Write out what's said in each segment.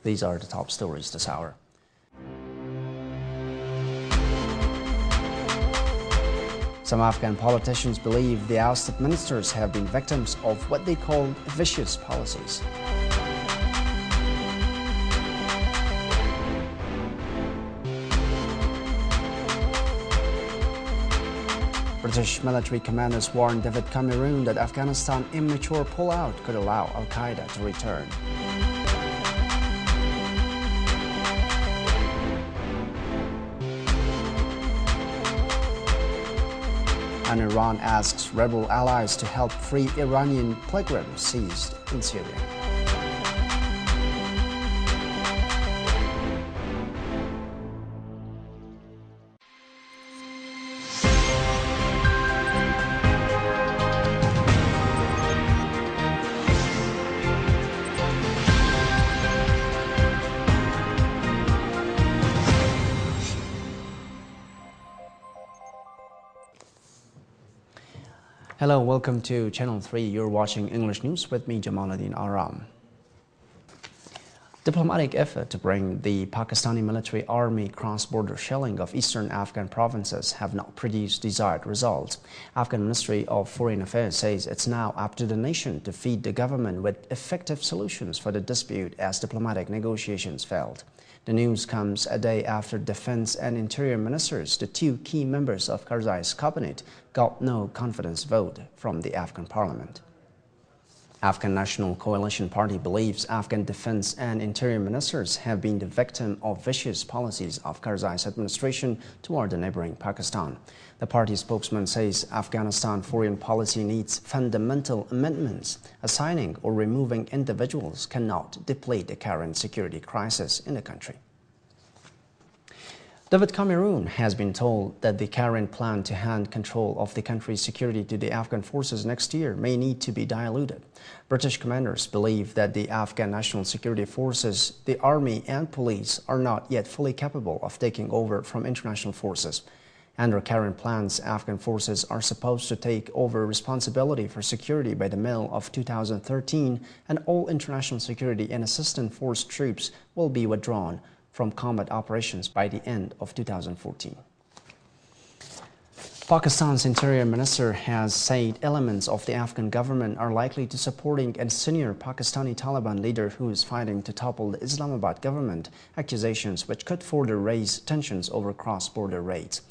These are the top stories this hour. Some Afghan politicians believe the ousted ministers have been victims of what they call vicious policies. British military commanders warned David Cameron that Afghanistan immature pullout could allow Al-Qaeda to return. And Iran asks rebel allies to help free Iranian pilgrims seized in Syria. Hello, welcome to Channel 3. You're watching English News with me, Jamaluddin Aram. Diplomatic effort to bring the Pakistani military army cross-border shelling of eastern Afghan provinces have not produced desired results. Afghan Ministry of Foreign Affairs says it's now up to the nation to feed the government with effective solutions for the dispute as diplomatic negotiations failed. The news comes a day after Defense and Interior Ministers, the two key members of Karzai's cabinet, got no confidence vote from the Afghan parliament. Afghan National Coalition Party believes Afghan Defense and Interior Ministers have been the victim of vicious policies of Karzai's administration toward the neighboring Pakistan. The party spokesman says Afghanistan foreign policy needs fundamental amendments. Assigning or removing individuals cannot deplete the current security crisis in the country. David Cameron has been told that the current plan to hand control of the country's security to the Afghan forces next year may need to be diluted. British commanders believe that the Afghan National Security Forces, the army and police are not yet fully capable of taking over from international forces. Under current plans, Afghan forces are supposed to take over responsibility for security by the middle of 2013, and all international security and assistance force troops will be withdrawn from combat operations by the end of 2014. Pakistan's Interior Minister has said elements of the Afghan government are likely to supporting a senior Pakistani Taliban leader who is fighting to topple the Islamabad government, accusations which could further raise tensions over cross-border raids.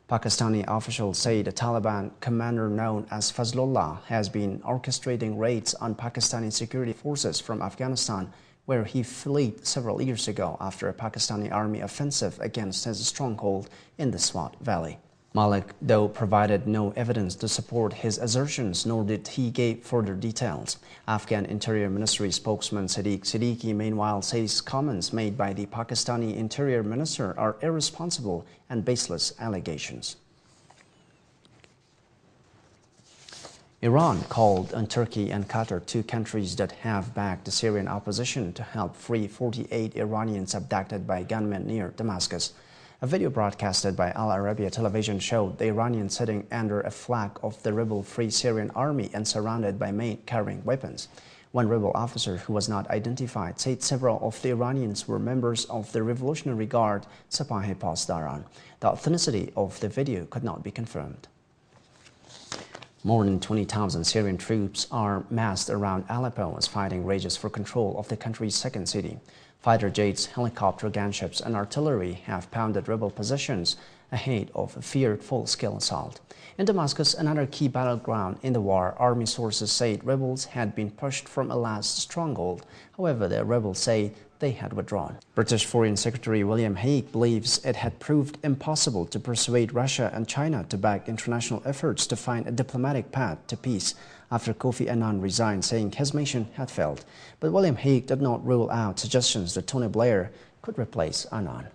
Pakistani officials say the Taliban commander known as Fazlullah has been orchestrating raids on Pakistani security forces from Afghanistan, where he fled several years ago after a Pakistani army offensive against his stronghold in the Swat Valley. Malik, though, provided no evidence to support his assertions, nor did he give further details. Afghan Interior Ministry spokesman Sadiq Siddiqui, meanwhile, says comments made by the Pakistani Interior Minister are irresponsible and baseless allegations. Iran called on Turkey and Qatar, two countries that have backed the Syrian opposition, to help free 48 Iranians abducted by gunmen near Damascus. A video broadcasted by Al Arabiya television showed the Iranians sitting under a flag of the rebel Free Syrian Army and surrounded by men carrying weapons. One rebel officer who was not identified said several of the Iranians were members of the Revolutionary Guard Sepahe Pasdaran. The authenticity of the video could not be confirmed. More than 20,000 Syrian troops are massed around Aleppo as fighting rages for control of the country's second city. Fighter jets, helicopter gunships, and artillery have pounded rebel positions ahead of a feared full-scale assault. In Damascus, another key battleground in the war, army sources said rebels had been pushed from a last stronghold. However, the rebels say they had withdrawn. British Foreign Secretary William Hague believes it had proved impossible to persuade Russia and China to back international efforts to find a diplomatic path to peace after Kofi Annan resigned, saying his mission had failed. But William Hague did not rule out suggestions that Tony Blair could replace Annan.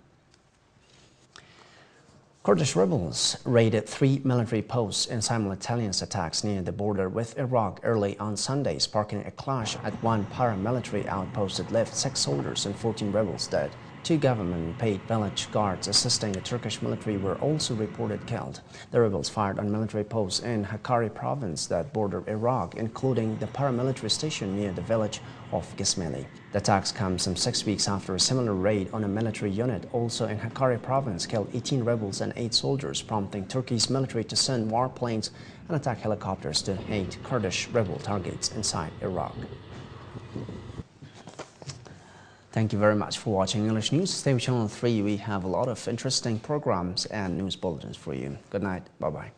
Kurdish rebels raided 3 military posts in simultaneous attacks near the border with Iraq early on Sunday, sparking a clash at one paramilitary outpost that left 6 soldiers and 14 rebels dead. 2 government-paid village guards assisting the Turkish military were also reported killed. The rebels fired on military posts in Hakkari province that border Iraq, including the paramilitary station near the village of Gismeli. The attacks come some 6 weeks after a similar raid on a military unit also in Hakkari province killed 18 rebels and 8 soldiers, prompting Turkey's military to send warplanes and attack helicopters to 8 Kurdish rebel targets inside Iraq. Thank you very much for watching English News. Stay with Channel 3. We have a lot of interesting programs and news bulletins for you. Good night. Bye-bye.